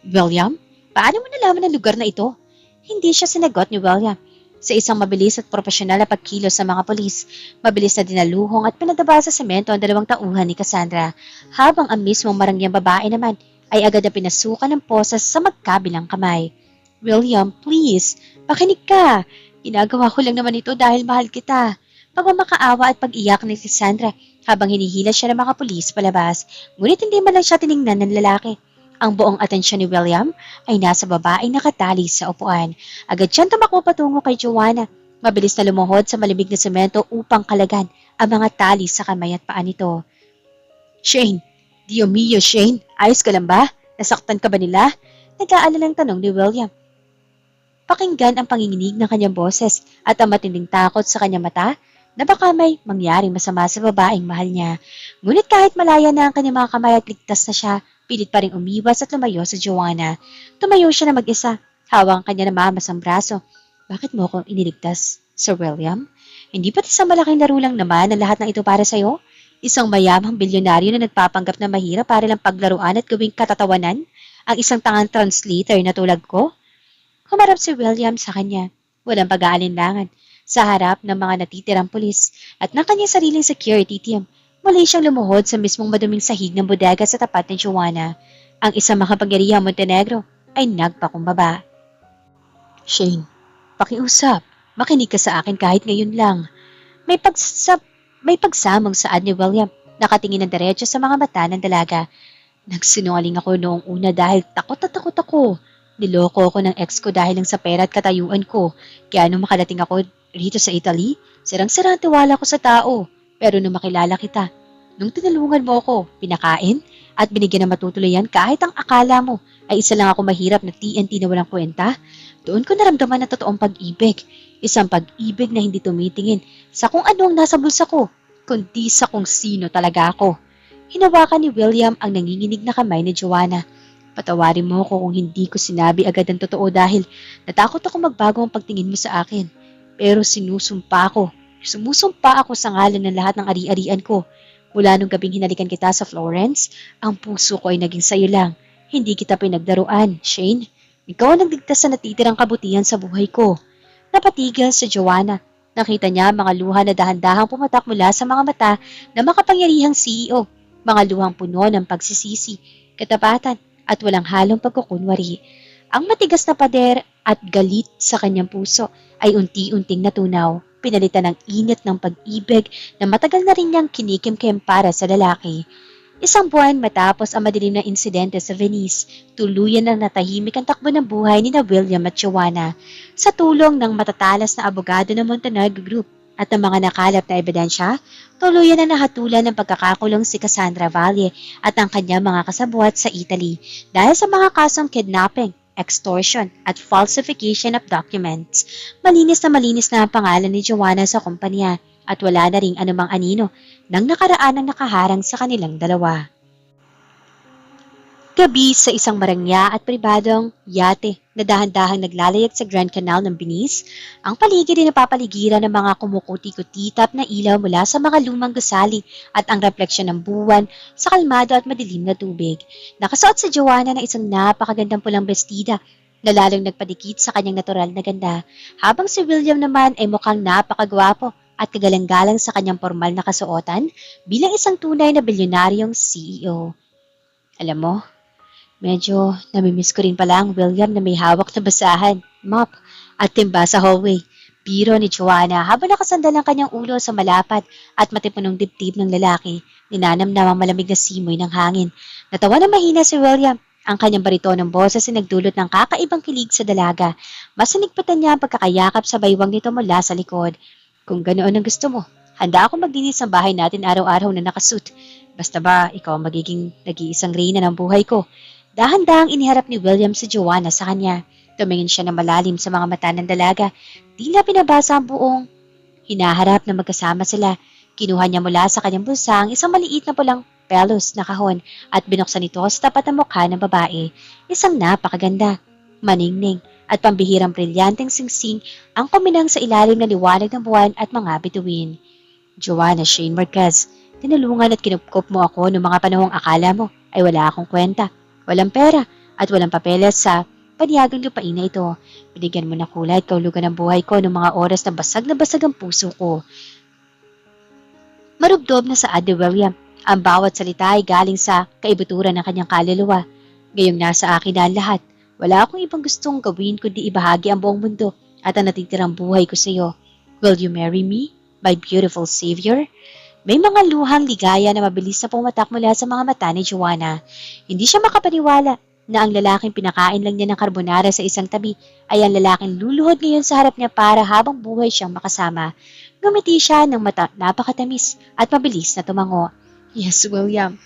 William? Paano mo nalaman ang lugar na ito? Hindi siya sinagot ni William. Sa isang mabilis at profesional na pagkilos sa mga polis, mabilis na dinaluhong at pinadaba sa semento ang dalawang tauhan ni Cassandra, habang ang mismong marangyang babae naman ay agad na pinasukan ng posas sa magkabilang kamay. William, please, makinig ka. Ginagawa ko lang naman ito dahil mahal kita. Pagmamakaawa at pag-iyak ni Cassandra habang hinihila siya ng mga pulis palabas, ngunit hindi man lang siya tiningnan ng lalaki. Ang buong atensyon ni William ay nasa babaeng nakatali sa upuan. Agad siyang tumakbo patungo kay Joanna. Mabilis na lumuhod sa malimig na semento upang kalagan ang mga tali sa kamay at paa nito. Shane! Dio mio, Shane! Ayos ka lang ba? Nasaktan ka ba nila? Nag-aalalang tanong ni William. Pakinggan ang panginginig ng kanyang boses at ang matinding takot sa kanyang mata na baka may mangyaring masama sa babaeng mahal niya. Ngunit kahit malaya na ang kanyang mga kamay at ligtas na siya, pilit pa rin umiwas at lumayo sa Joanna. Tumayo siya na mag-isa, hawak ang kanya na mamasang braso. Bakit mo akong iniligtas, Sir William? Hindi ba't isang malaking laro lang naman ang lahat ng ito para sa'yo? Isang mayamang bilyonaryo na nagpapanggap na mahirap para lang paglaruan at gawing katatawanan? Ang isang tangang translator na tulad ko? Humarap si William sa kanya, walang pag-aalinlangan, sa harap ng mga natitirang pulis at ng kanyang sariling security team. Muli siyang lumuhod sa mismong maduming sahig ng bodega sa tapat ni Joanna. Ang isang makapangyarihang Montenegro ay nagpakumbaba. Shane, pakiusap. Makinig ka sa akin kahit ngayon lang. May pagsamang saad ni William, nakatingin ng diretso sa mga mata ng dalaga. Nagsinungaling ako noong una dahil takot na takot ako. Niloko ako ng ex ko dahil lang sa pera at katayuan ko. Kaya nung makadating ako rito sa Italy, sirang-sira ang tiwala ko sa tao. Pero nung makilala kita, nung tinulungan mo ako, pinakain at binigyan ng matutuluyan kahit ang akala mo ay isa lang ako mahirap na TNT na walang kwenta, doon ko naramdaman ang totoong pag-ibig. Isang pag-ibig na hindi tumitingin sa kung ano ang nasa bulsa ko, kundi sa kung sino talaga ako. Hinawakan ni William ang nanginginig na kamay ni Joanna. Patawarin mo ko kung hindi ko sinabi agad ang totoo dahil natakot ako magbago ang pagtingin mo sa akin. Pero Sumusumpa ako sa ngalan ng lahat ng ari-arian ko. Mula nung gabing hinalikan kita sa Florence, ang puso ko ay naging sayo lang. Hindi kita pinagdaruan, Shane. Ikaw ang nagligtas sa natitirang kabutihan sa buhay ko. Napatigil sa Joanna. Nakita niya mga luha na dahan-dahang pumatak mula sa mga mata ng makapangyarihang CEO. Mga luhang puno ng pagsisisi, katapatan, at walang halong pagkukunwari. Ang matigas na pader at galit sa kanyang puso ay unti-unting natunaw, pinalitan ng init ng pag-ibig na matagal na rin niyang kinikimkim para sa lalaki. Isang buwan matapos ang madilim na insidente sa Venice, tuluyan na natahimik ang takbo ng buhay ni William at Joanna sa tulong ng matatalas na abogado ng Montenegro Group at ang mga nakalap na ebidensya, tuluyan na nahatulan ng pagkakakulong si Cassandra Valle at ang kanyang mga kasabwat sa Italy dahil sa mga kasong kidnapping, extortion at falsification of documents. Malinis na ang pangalan ni Joanna sa kumpanya at wala na ring anumang anino nang nakaraan ang nakaharang sa kanilang dalawa. Gabi sa isang marangya at pribadong yate na dahan-dahang naglalayag sa Grand Canal ng Venice, ang paligid ay napapaligiran ng mga kumukuti-kutitap na ilaw mula sa mga lumang gusali at ang refleksyon ng buwan sa kalmado at madilim na tubig. Nakasuot si Joanna ng isang napakagandang pulang bestida na lalong nagpadikit sa kanyang natural na ganda, habang si William naman ay mukhang napakagwapo at kagalang-galang sa kanyang formal na kasuotan bilang isang tunay na bilyonaryong CEO. Alam mo, medyo namimiss ko rin pala ang William na may hawak na basahan, mop, at timba sa hallway. Biro ni Joanna habang nakasandal ang kanyang ulo sa malapad at matipunong dibdib ng lalaki, ninanamnam ang malamig na simoy ng hangin. Natawa na mahina si William. Ang kanyang baritonong boses ay nagdulot ng kakaibang kilig sa dalaga. Mas sinigpitan niya ang pagkakayakap sa baywang nito mula sa likod. Kung ganoon ang gusto mo, handa ako maglinis ng bahay natin araw-araw na nakasuit. Basta ba, ikaw ang magiging nag-iisang reyna ng buhay ko. Dahan-dahang iniharap ni William si Joanna sa kanya. Tumingin siya na malalim sa mga mata ng dalaga. Tila pinabasa ang buong hinaharap na magkasama sila. Kinuha niya mula sa kanyang bulsa ang isang maliit na pulang pelos na kahon at binuksan ito sa tapat ng mukha ng babae. Isang napakaganda, maningning at pambihirang brilyanteng singsing ang kuminang sa ilalim ng liwanag ng buwan at mga bituin. Joanna Shane Marquez, tinulungan at kinupkup mo ako noong mga panahong akala mo ay wala akong kwenta, walang pera at walang papeles sa paniagang lupain na ito. Binigyan mo na kulay at kaulugan ng buhay ko noong mga oras na basag ang puso ko. Marubdob na saad ni William. Ang bawat salita ay galing sa kaibuturan ng kanyang kaluluwa. Ngayong nasa akin na ang lahat, wala akong ibang gustong gawin kundi ibahagi ang buong mundo at ang natitirang buhay ko sa iyo. Will you marry me, my beautiful savior? May mga luhang ligaya na mabilis na pumatak mula sa mga mata ni Joanna. Hindi siya makapaniwala na ang lalaking pinakain lang niya ng carbonara sa isang tabi ay ang lalaking luluhod ngayon sa harap niya para habang buhay siyang makasama. Ngumiti siya ng mata napakatamis at mabilis na tumango. Yes, William.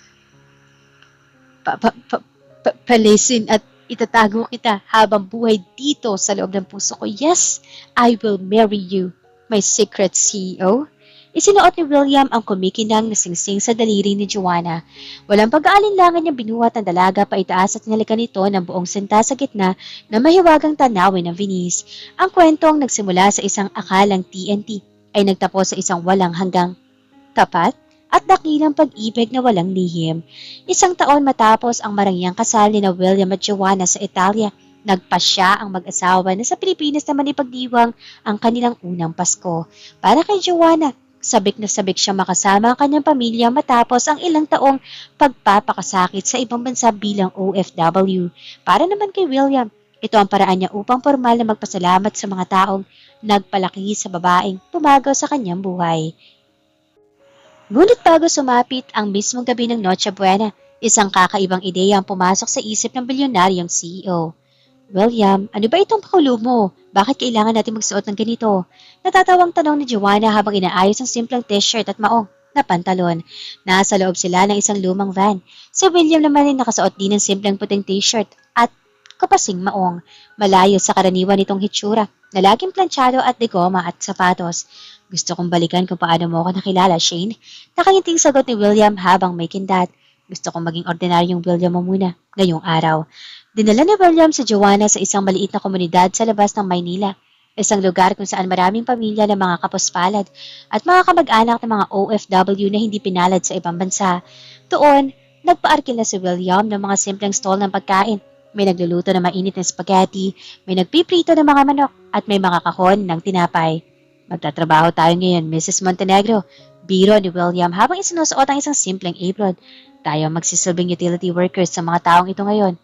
Palisin at itatago kita habang buhay dito sa loob ng puso ko. Yes, I will marry you, my secret CEO. Isinuot ni William ang kumikinang na singsing sa daliri ni Joanna. Walang pag-aalinlangan niyang binuhat ang dalaga pa itaas at nalikan nito ng buong sinta sa gitna na mahiwagang tanawin ng Venice. Ang kwentong nagsimula sa isang akalang TNT ay nagtapos sa isang walang hanggang tapat at dakilang pag-ibig na walang lihim. Isang taon matapos ang marangyang kasal ni na William at Joanna sa Italia, nagpasya ang mag-asawa na sa Pilipinas naman ipagdiwang ang kanilang unang Pasko. Para kay Joanna, sabik na sabik siya makasama ang kanyang pamilya matapos ang ilang taong pagpapakasakit sa ibang bansa bilang OFW. Para naman kay William, ito ang paraan niya upang formal na magpasalamat sa mga taong nagpalaki sa babaeng pumagaw sa kanyang buhay. Ngunit bago sumapit ang mismong gabi ng Noche Buena, isang kakaibang ideya ang pumasok sa isip ng bilyonaryong CEO. William, ano ba itong pakulo mo? Bakit kailangan natin magsuot ng ganito? Natatawang tanong ni Joanna habang inaayos ang simpleng t-shirt at maong na pantalon. Nasa loob sila ng isang lumang van. Si William naman ay nakasuot din ng simpleng puting t-shirt at kapasing maong. Malayo sa karaniwan nitong hitsura na laging planchado at degoma at sapatos. Gusto kong balikan kung paano mo ako nakilala, Shane. Nakangiting sagot ni William habang may kindat. Gusto kong maging ordinaryong William mo muna ngayong araw. Dinala ni William si Joanna sa isang maliit na komunidad sa labas ng Maynila. Isang lugar kung saan maraming pamilya ng mga kapuspalad at mga kamag-anak ng mga OFW na hindi pinalad sa ibang bansa. Doon, nagpaarkil na si William ng mga simpleng stall ng pagkain. May nagluluto ng mainit na spaghetti, may nagpiprito ng mga manok at may mga kahon ng tinapay. Magtatrabaho tayo ngayon, Mrs. Montenegro. Biro ni William habang isinusuot ang isang simpleng apron. Tayo magsisilbing utility workers sa mga taong ito ngayon.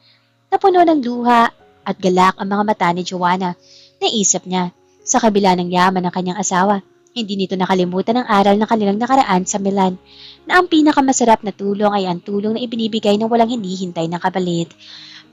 Napuno ng luha at galak ang mga mata ni Joanna. Naisip niya, sa kabila ng yaman ng kanyang asawa, hindi nito nakalimutan ang aral na kanilang nakaraan sa Milan, na ang pinakamasarap na tulong ay ang tulong na ibinibigay ng walang hinihintay na kapalit.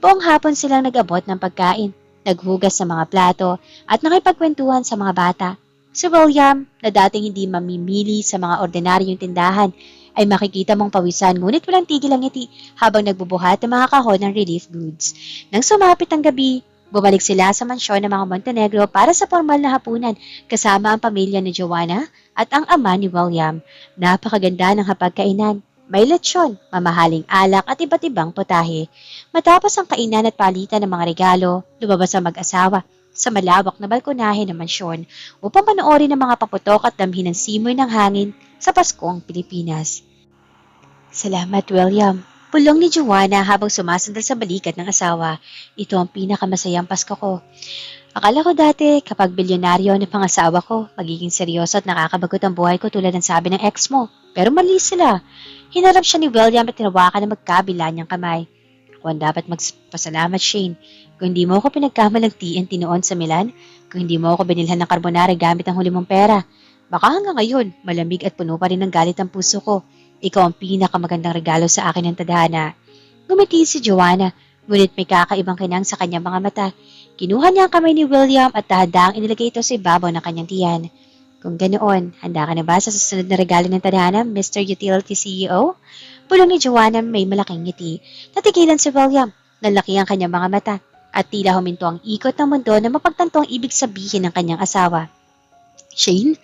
Buong hapon silang nag-abot ng pagkain, naghugas sa mga plato at nakipagkwentuhan sa mga bata. Si William, na dating hindi mamimili sa mga ordinaryong tindahan, ay makikita mong pawisan ngunit walang tigil ang ngiti habang nagbubuhat ng mga kahon ng relief goods. Nang sumapit ang gabi, bumalik sila sa mansyon ng mga Montenegro para sa formal na hapunan kasama ang pamilya ni Joanna at ang ama ni William. Napakaganda ng hapagkainan. May lechon, mamahaling alak at iba't ibang putahe. Matapos ang kainan at palitan ng mga regalo, lumabas ang mag-asawa sa malawak na balkonahe ng mansyon upang panoorin ang mga paputok at damhin ng simoy ng hangin sa Paskong Pilipinas. Salamat, William. Pulong ni Joanna habang sumasandal sa balikat ng asawa. Ito ang pinakamasayang Pasko ko. Akala ko dati kapag bilyonaryo na pangasawa ko, magiging seryoso at nakakabagot ang buhay ko tulad ng sabi ng ex mo. Pero mali sila. Hinarap siya ni William at tinawakan na magkabila niyang kamay. Ako ang dapat magpasalamat, Shane. Kung hindi mo ako pinagkamalang TNT noon sa Milan, kung hindi mo ako binilhan ng carbonara gamit ang huli mong pera, baka hanggang ngayon, malamig at puno pa rin ng galit ang puso ko. Ikaw ang pinakamagandang regalo sa akin ng tadhana. Ngumiti si Joanna, ngunit may kakaibang kinang sa kanyang mga mata. Kinuha niya ang kamay ni William at dahan-dahang inilagay ito sa ibabaw ng kanyang tiyan. Kung ganoon, handa ka na ba sa susunod na regalo ng tadhana, Mr. Utility CEO? Bulong ni Joanna may malaking ngiti. Natigilan si William, nalaki ang kanyang mga mata, at tila huminto ang ikot ng mundo na mapagtanto ang ibig sabihin ng kanyang asawa. Shane,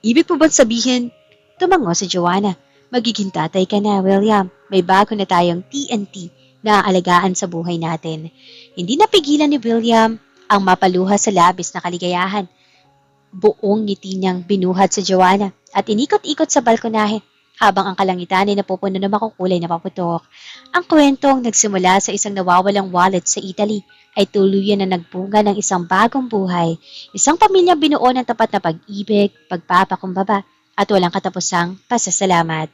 ibig po bang sabihin? Tumango si Joanna. Magiging tatay ka na, William. May bago na tayong TNT na aalagaan sa buhay natin. Hindi napigilan ni William ang mapaluha sa labis na kaligayahan. Buong ngiti niyang binuhat sa Joanna at inikot-ikot sa balkonahe habang ang kalangitan ay napupuno ng makukulay na paputok. Ang kwentong nagsimula sa isang nawawalang wallet sa Italy ay tuluyan na nagbunga ng isang bagong buhay, isang pamilyang binuo ng tapat na pag-ibig, pagpapakumbaba at walang katapusang pasasalamat.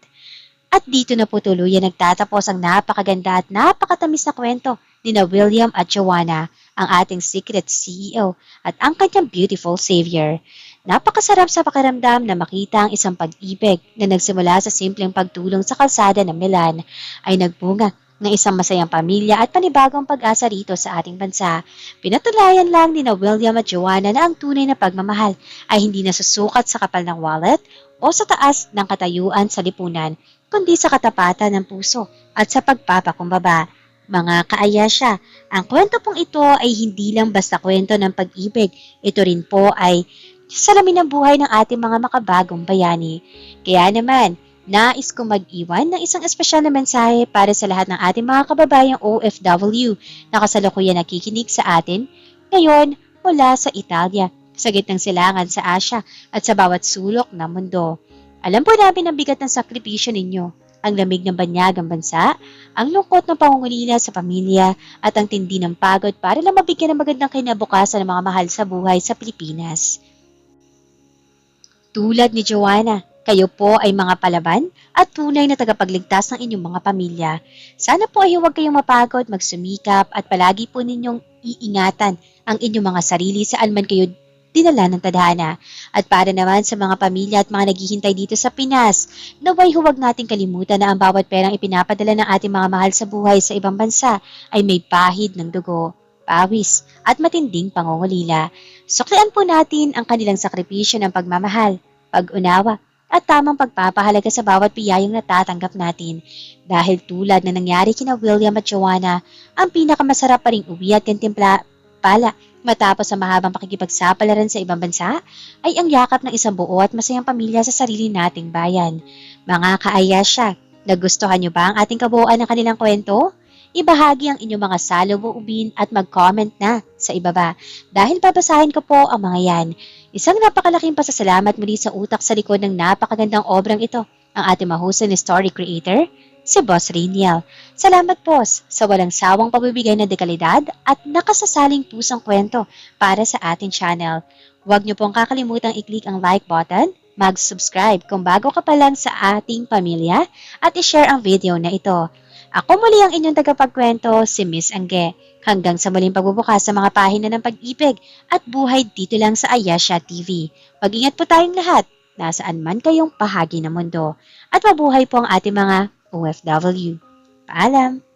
At dito na po tuluyan nagtatapos ang napakaganda at napakatamis na kwento ni na William at Joanna, ang ating secret CEO at ang kanyang beautiful savior. Napakasarap sa pakiramdam na makita ang isang pag-ibig na nagsimula sa simpleng pagtulong sa kalsada ng Milan ay nagbunga ng isang masayang pamilya at panibagong pag-asa rito sa ating bansa. Pinatulayan lang ni na William at Joanna na ang tunay na pagmamahal ay hindi nasusukat sa kapal ng wallet o sa taas ng katayuan sa lipunan, kundi sa katapatan ng puso at sa pagpapakumbaba. Mga kaayasya, ang kwento pong ito ay hindi lang basta kwento ng pag-ibig. Ito rin po ay salamin ng buhay ng ating mga makabagong bayani. Kaya naman, nais kong mag-iwan ng isang espesyal na mensahe para sa lahat ng ating mga kababayang OFW na kasalukuyan nakikinig sa atin ngayon mula sa Italia, sa gitnang silangan sa Asia at sa bawat sulok ng mundo. Alam po namin ang bigat ng sakripisyo ninyo, ang lamig ng banyagang bansa, ang lungkot ng pangungulila sa pamilya at ang tindi ng pagod para lang mabigyan ng magandang kinabukasan ng mga mahal sa buhay sa Pilipinas. Tulad ni Joanna, kayo po ay mga palaban at tunay na tagapagligtas ng inyong mga pamilya. Sana po ay huwag kayong mapagod, magsumikap at palagi po ninyong iingatan ang inyong mga sarili saan man kayo dinala ng tadhana. At para naman sa mga pamilya at mga naghihintay dito sa Pinas, naway huwag nating kalimutan na ang bawat perang ipinapadala ng ating mga mahal sa buhay sa ibang bansa ay may pahid ng dugo, pawis at matinding pangungulila. Suklian po natin ang kanilang sakripisyo ng pagmamahal, pag-unawa, at tamang pagpapahalaga sa bawat biyayang natatanggap natin. Dahil tulad na nangyari kina William at Joanna, ang pinakamasarap pa ring uwi at gantimpala matapos ang mahabang pakikipagsapalaran sa ibang bansa ay ang yakap ng isang buo at masayang pamilya sa sarili nating bayan. Mga kaayasya, nagustuhan niyo ba ang ating kabuuan ng kanilang kwento? Ibahagi ang inyong mga saloobin at mag-comment na sa ibaba dahil babasahin ko po ang mga yan. Isang napakalaking pasasalamat muli sa utak sa likod ng napakagandang obrang ito, ang ating mahusay na story creator, si Boss Rainiel. Salamat boss sa walang sawang pagbibigay ng dekalidad at nakasasaling pusang kwento para sa ating channel. Huwag niyo pong kakalimutang i-click ang like button, mag-subscribe kung bago ka pa lang sa ating pamilya at i-share ang video na ito. Ako muli ang inyong tagapagkwento, si Miss Angge. Hanggang sa muling pagbubukas sa mga pahina ng pag-ibig at buhay dito lang sa Ayasha TV. Mag-ingat po tayong lahat, nasaan man kayong bahagi ng mundo. At mabuhay po ang ating mga OFW. Paalam!